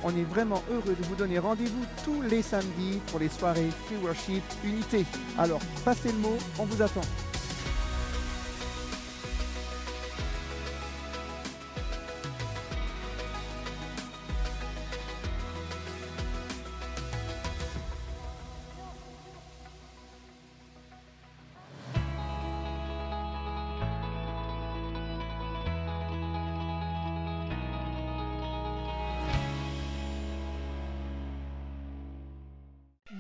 On est vraiment heureux de vous donner rendez-vous tous les samedis pour les soirées Free Worship Unité. Alors, passez le mot, on vous attend.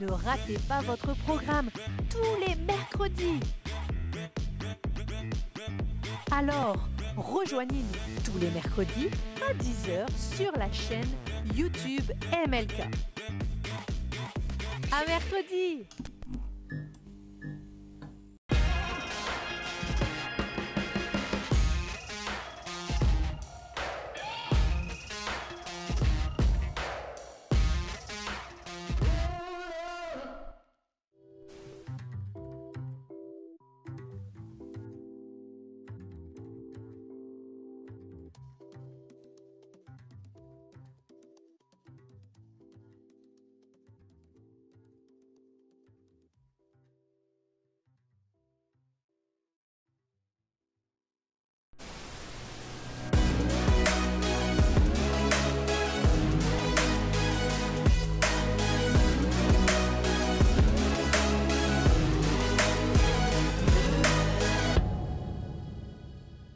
Ne ratez pas votre programme tous les mercredis. Alors, rejoignez-nous tous les mercredis à 10 h sur la chaîne YouTube MLK. À mercredi!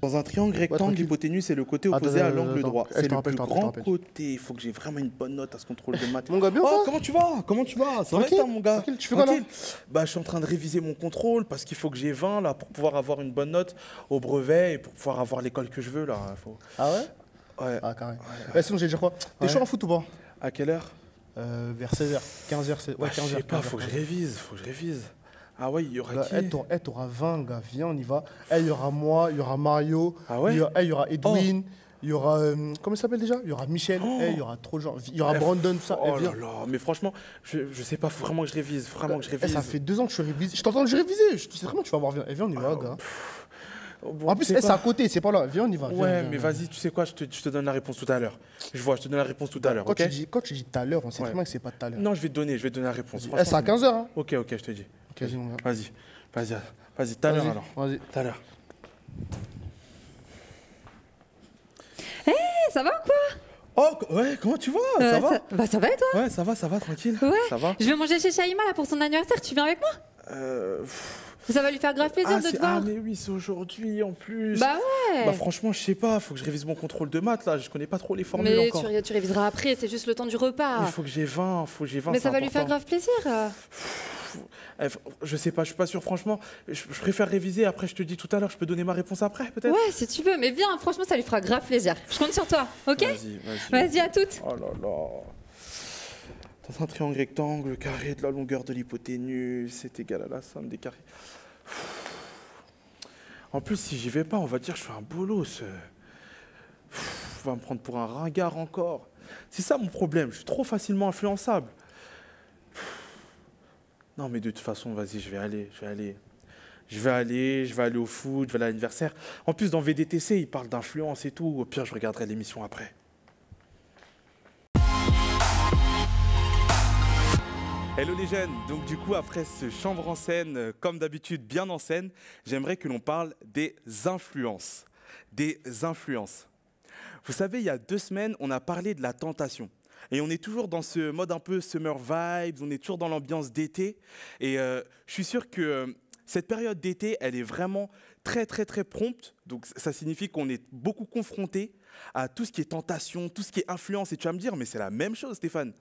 Dans un triangle rectangle, l'hypoténuse, c'est le côté opposé à l'angle droit. C'est le plus grand côté. Il faut que j'ai vraiment une bonne note à ce contrôle de maths. Mon gars, bien comment tu vas? Comment tu vas? Ça va être, mon gars? Tu fais quoi là? Bah, je suis en train de réviser mon contrôle parce qu'il faut que j'ai 20 là pour pouvoir avoir une bonne note au brevet et pour pouvoir avoir l'école que je veux là. Ah ouais? Ouais. Ah, carré. Sinon, j'ai déjà quoi? T'es chaud en foot ou pas? À quelle heure? Vers 16h. 15h. Ouais, 15h. Je sais pas, faut que je révise. Ah ouais, il y aura qui? T'auras 20, gars. Viens, on y va. Il y aura moi, il y aura Mario. Ah ouais? Il y aura Edwin. Il y aura. Comment il s'appelle déjà? Il y aura Michel. Il y aura trop de gens. Il y aura Brandon, tout ça. Oh là là, mais franchement, je sais pas, faut vraiment que je révise. Ça fait 2 ans que je suis révisé. Je t'entends que je révisais. Je sais très bien que tu vas voir. Viens, on y va, gars. Bon, en plus, c'est à côté, c'est pas là. Viens, on y va. Ouais, mais vas-y, tu sais quoi, je te donne la réponse tout à l'heure. Je te donne la réponse tout à l'heure, ok? Quand tu dis tout à l'heure, on sait très bien que c'est pas tout à l'heure. Non, je vais te donner la réponse. C'est à 15h, hein? Ok, je te dis. Ok, vas-y, mon gars. Vas-y, tout à l'heure alors. Vas-y. Tout à l'heure. Ça va ou quoi? Oh, ouais, comment tu vas? Ça va? Bah ça va et toi? Ouais, ça va, tranquille. Ouais. Ça va? Je vais manger chez Shaima là pour son anniversaire, tu viens avec moi? Ça va lui faire grave plaisir de te voir. Ah mais oui, c'est aujourd'hui en plus. Bah ouais. Bah franchement, je sais pas, faut que je révise mon contrôle de maths là, je connais pas trop les formules encore. Mais tu réviseras après, c'est juste le temps du repas. Il faut que j'ai 20, Mais ça va lui faire grave plaisir. Je sais pas, je suis pas sûr, franchement. Je préfère réviser, après je te dis tout à l'heure, je peux donner ma réponse après peut-être? Ouais, si tu veux, mais viens, franchement, ça lui fera grave plaisir. Je compte sur toi, ok? Vas-y, à toutes. Oh là là. Dans un triangle rectangle, le carré de la longueur de l'hypoténuse est égal à la somme des carrés. En plus, si j'y vais pas, on va dire que je fais un bolos. On va me prendre pour un ringard encore. C'est ça mon problème, je suis trop facilement influençable. Non mais de toute façon, vas-y, je vais aller au foot, je vais aller à l'anniversaire. En plus, dans VDTC, ils parlent d'influence et tout. Au pire, je regarderai l'émission après. Hello les jeunes, donc du coup après ce chanvre en scène, comme d'habitude bien en scène, j'aimerais que l'on parle des influences. Vous savez, il y a 2 semaines, on a parlé de la tentation. Et on est toujours dans ce mode un peu summer vibes, on est toujours dans l'ambiance d'été. Et je suis sûr que cette période d'été, elle est vraiment très prompte. Donc ça signifie qu'on est beaucoup confronté à tout ce qui est tentation, tout ce qui est influence. Et tu vas me dire, mais c'est la même chose Stéphane.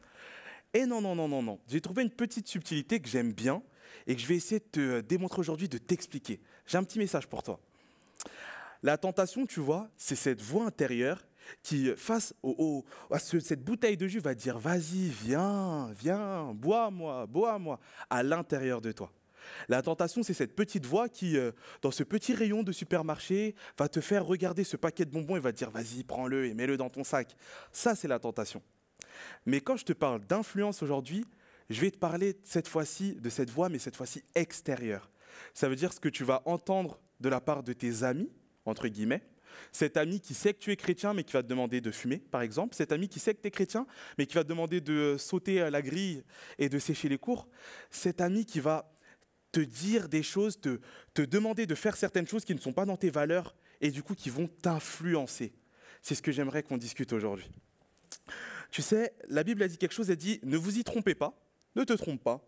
Et non. J'ai trouvé une petite subtilité que j'aime bien et que je vais essayer de te démontrer aujourd'hui, de t'expliquer. J'ai un petit message pour toi. La tentation, tu vois, c'est cette voix intérieure qui, face à cette bouteille de jus, va dire « Vas-y, viens, bois-moi, à l'intérieur de toi ». La tentation, c'est cette petite voix qui, dans ce petit rayon de supermarché, va te faire regarder ce paquet de bonbons et va te dire « Vas-y, prends-le et mets-le dans ton sac ». Ça, c'est la tentation. Mais quand je te parle d'influence aujourd'hui, je vais te parler cette fois-ci de cette voix, mais cette fois-ci extérieure. Ça veut dire ce que tu vas entendre de la part de tes amis, entre guillemets, Cet ami qui sait que tu es chrétien, mais qui va te demander de fumer, par exemple. Cet ami qui sait que tu es chrétien, mais qui va te demander de sauter à la grille et de sécher les cours. Cet ami qui va te dire des choses, te demander de faire certaines choses qui ne sont pas dans tes valeurs et du coup qui vont t'influencer. C'est ce que j'aimerais qu'on discute aujourd'hui. Tu sais, la Bible a dit quelque chose, elle dit « Ne vous y trompez pas, ne te trompe pas,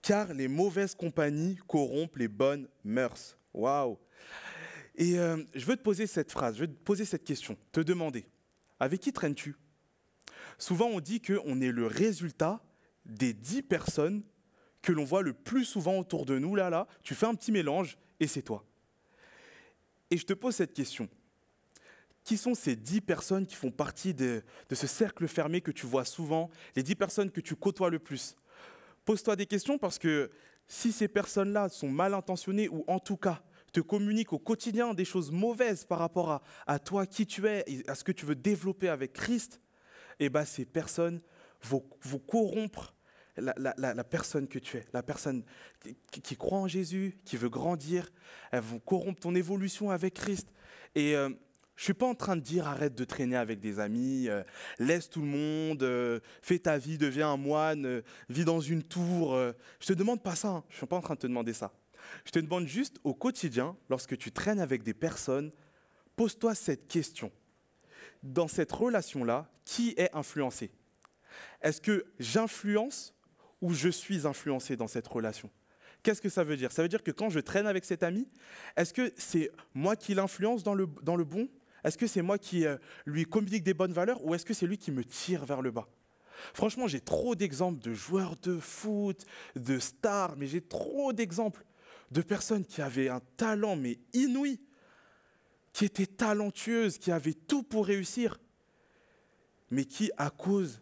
car les mauvaises compagnies corrompent les bonnes mœurs. » Waouh! Et je veux te poser cette phrase, je veux te poser cette question, te demander, avec qui traînes-tu? Souvent on dit qu'on est le résultat des 10 personnes que l'on voit le plus souvent autour de nous, là, tu fais un petit mélange et c'est toi. Et je te pose cette question. Qui sont ces 10 personnes qui font partie de ce cercle fermé que tu vois souvent, les 10 personnes que tu côtoies le plus? Pose-toi des questions parce que si ces personnes-là sont mal intentionnées ou en tout cas te communiquent au quotidien des choses mauvaises par rapport à toi, qui tu es, et à ce que tu veux développer avec Christ, eh ben, ces personnes vont corrompre la personne que tu es, la personne qui croit en Jésus, qui veut grandir. Elles vont corrompre ton évolution avec Christ. Et je ne suis pas en train de dire arrête de traîner avec des amis, laisse tout le monde, fais ta vie, deviens un moine, vis dans une tour. Je ne te demande pas ça, je ne suis pas en train de te demander ça. Je te demande juste au quotidien, lorsque tu traînes avec des personnes, pose-toi cette question. Dans cette relation-là, qui est influencé? Est-ce que j'influence ou je suis influencé dans cette relation? Qu'est-ce que ça veut dire? Ça veut dire que quand je traîne avec cet ami, est-ce que c'est moi qui l'influence dans le bon? Est-ce que c'est moi qui lui communique des bonnes valeurs ou est-ce que c'est lui qui me tire vers le bas? Franchement, j'ai trop d'exemples de joueurs de foot, de stars, mais j'ai trop d'exemples de personnes qui avaient un talent mais inouï, qui étaient talentueuses, qui avaient tout pour réussir, mais qui, à cause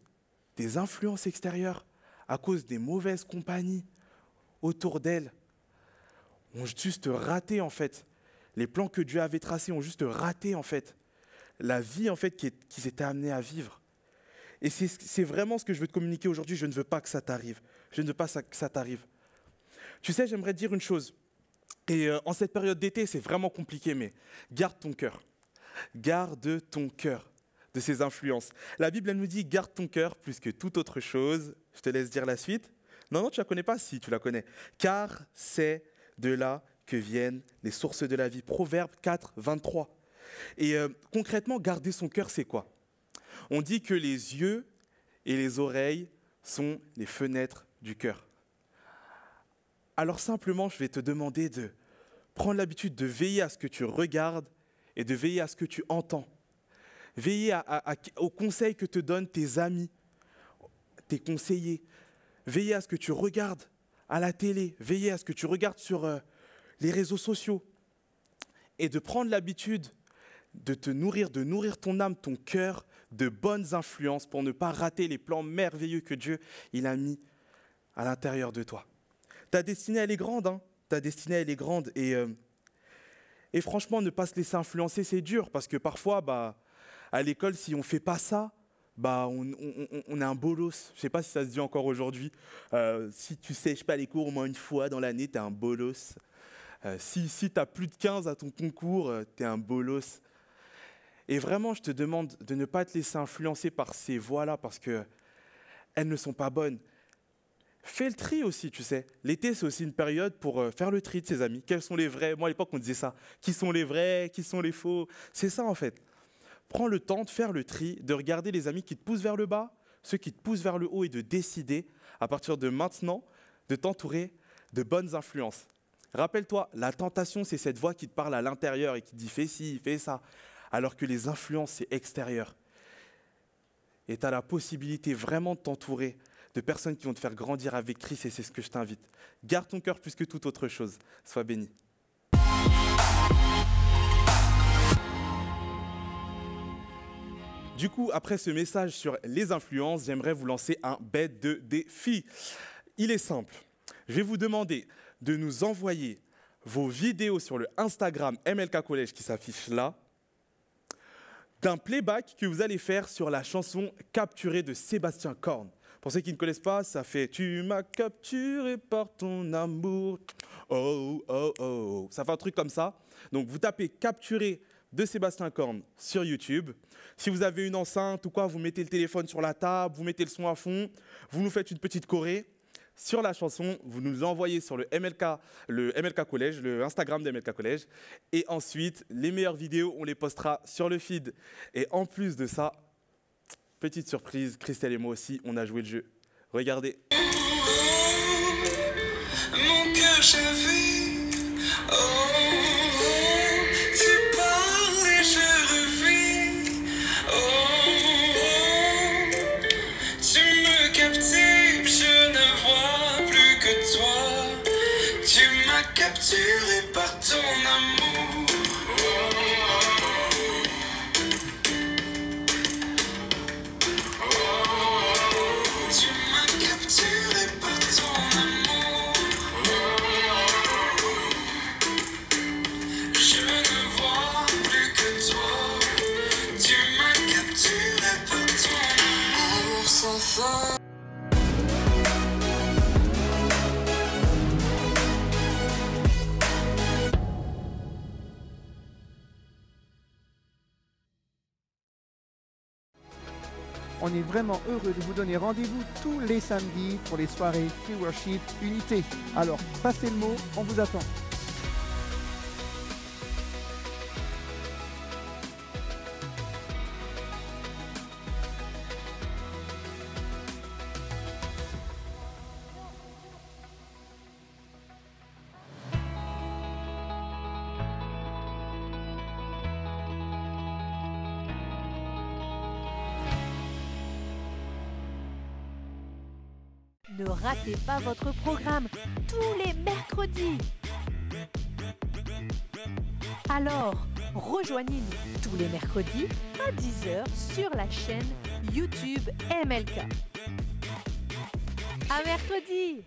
des influences extérieures, à cause des mauvaises compagnies autour d'elles, ont juste raté en fait. Les plans que Dieu avait tracés ont juste raté en fait. La vie en fait qu'ils étaient amenés à vivre. Et c'est vraiment ce que je veux te communiquer aujourd'hui. Je ne veux pas que ça t'arrive. Je ne veux pas que ça t'arrive. Tu sais, j'aimerais te dire une chose. Et en cette période d'été, c'est vraiment compliqué, mais garde ton cœur. Garde ton cœur de ces influences. La Bible, elle nous dit, garde ton cœur plus que toute autre chose. Je te laisse dire la suite. Non, tu la connais pas? Si, tu la connais. Car c'est de là que viennent les sources de la vie. Proverbe 4, 23. Et concrètement, garder son cœur, c'est quoi? On dit que les yeux et les oreilles sont les fenêtres du cœur. Alors simplement, je vais te demander de prendre l'habitude de veiller à ce que tu regardes et de veiller à ce que tu entends. Veiller aux conseils que te donnent tes amis, tes conseillers. Veiller à ce que tu regardes à la télé. Veiller à ce que tu regardes sur les réseaux sociaux. Et de prendre l'habitude de te nourrir, de nourrir ton âme, ton cœur, de bonnes influences pour ne pas rater les plans merveilleux que Dieu il a mis à l'intérieur de toi. Ta destinée, elle est grande, hein. Ta destinée, elle est grande. Et franchement, ne pas se laisser influencer, c'est dur. Parce que parfois, à l'école, si on ne fait pas ça, on est un bolos. Je ne sais pas si ça se dit encore aujourd'hui. Si tu ne sèches pas les cours au moins une fois dans l'année, tu es un bolos. Si tu as plus de 15 à ton concours, tu es un bolos. Et vraiment, je te demande de ne pas te laisser influencer par ces voies-là parce qu'elles ne sont pas bonnes. Fais le tri aussi, tu sais. L'été, c'est aussi une période pour faire le tri de ses amis. Quels sont les vrais? Moi, à l'époque, on disait ça. Qui sont les vrais? Qui sont les faux? C'est ça, en fait. Prends le temps de faire le tri, de regarder les amis qui te poussent vers le bas, ceux qui te poussent vers le haut et de décider, à partir de maintenant, de t'entourer de bonnes influences. Rappelle-toi, la tentation, c'est cette voix qui te parle à l'intérieur et qui te dit « fais ci, fais ça », alors que les influences, c'est extérieur. Et tu as la possibilité vraiment de t'entourer de personnes qui vont te faire grandir avec Christ et c'est ce que je t'invite. Garde ton cœur plus que toute autre chose. Sois béni. Du coup, après ce message sur les influences, j'aimerais vous lancer un bête de défi. Il est simple. Je vais vous demander de nous envoyer vos vidéos sur le Instagram MLK Collège qui s'affiche là, d'un playback que vous allez faire sur la chanson Capturé de Sébastien Korn. Pour ceux qui ne connaissent pas, ça fait « Tu m'as capturé par ton amour, oh, oh, oh ». Ça fait un truc comme ça. Donc vous tapez « Capturé » de Sébastien Korn sur YouTube. Si vous avez une enceinte ou quoi, vous mettez le téléphone sur la table, vous mettez le son à fond, vous nous faites une petite choré sur la chanson, vous nous envoyez sur le MLK Collège, le Instagram de MLK Collège. Et ensuite, les meilleures vidéos, on les postera sur le feed. Et en plus de ça, petite surprise, Christelle et moi aussi, on a joué le jeu. Regardez. Mon cœur chavé, oh, tu parles et je revis, oh, tu me captives, je ne vois plus que toi, tu m'as capturé par ton amour. On est vraiment heureux de vous donner rendez-vous tous les samedis pour les soirées Free Worship Unité. Alors, passez le mot, on vous attend. Ne ratez pas votre programme tous les mercredis. Alors, rejoignez-nous tous les mercredis à 10h sur la chaîne YouTube MLK. À mercredi!